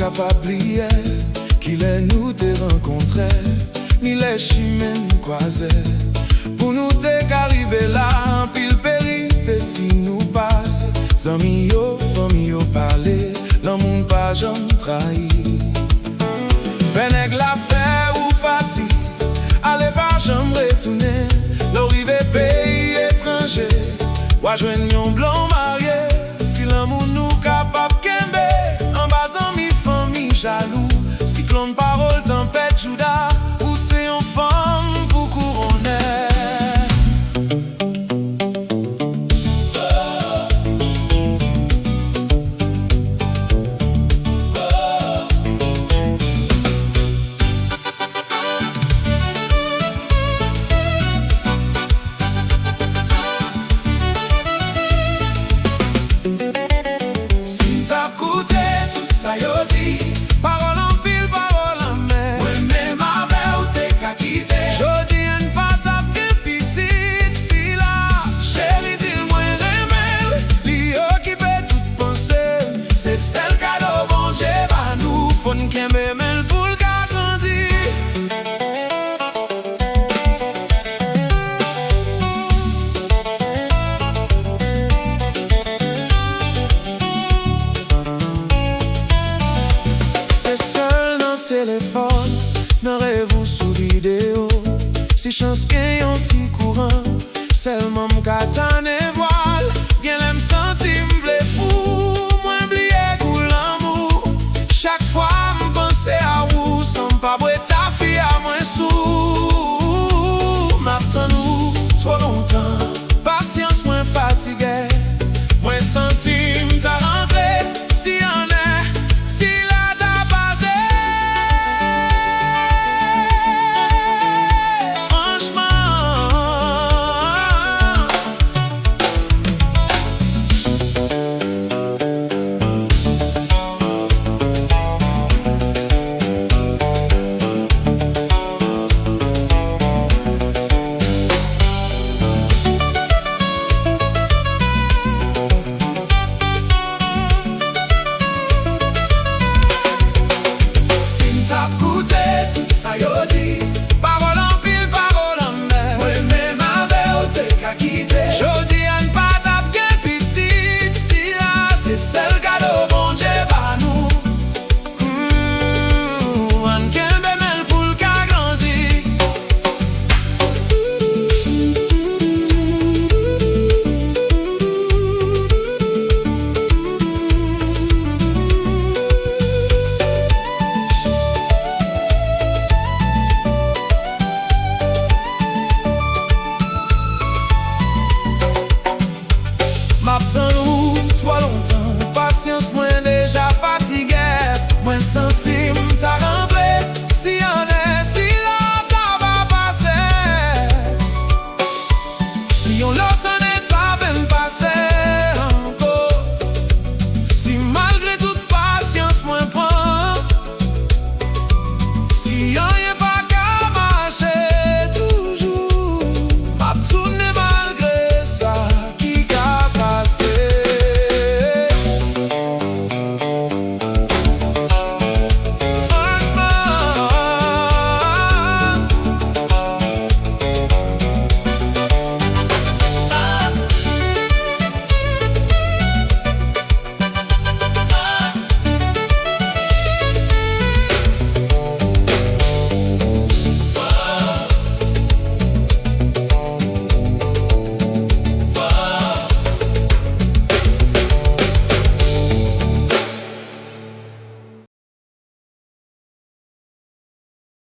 kapab bliyè, qui les nous te rencontré, ni les chimen kwazè. Pour nous te qu'arriver là, Ampil, peri, peci nous passe. Zanmi yo, fanm yo parler, Lanmou pas janm trayi. Fenèk la fè ou pati, allez pas janm rétounen. Rive, peyi, etranje, wa jwenn yon blan marye. Si Lanmou nous kapab kembe, Amba Zanmi Fanmi jalou. Siklonn, Parol, tampett, jouda, ou c'est yon fanm pour kouroné. Parol Ampil, parol Mwen An Wew te ka kite. Jodi en patap gen pitit si la. Chéri dil mwen remel, li okipe tout pensé. C'est sel kado bon Dieu ba nou, fon kembe men pou l'ka grandi. Téléphone, nan rêve sous vidéo. Si chance gen yon ti courant, seulement m'kata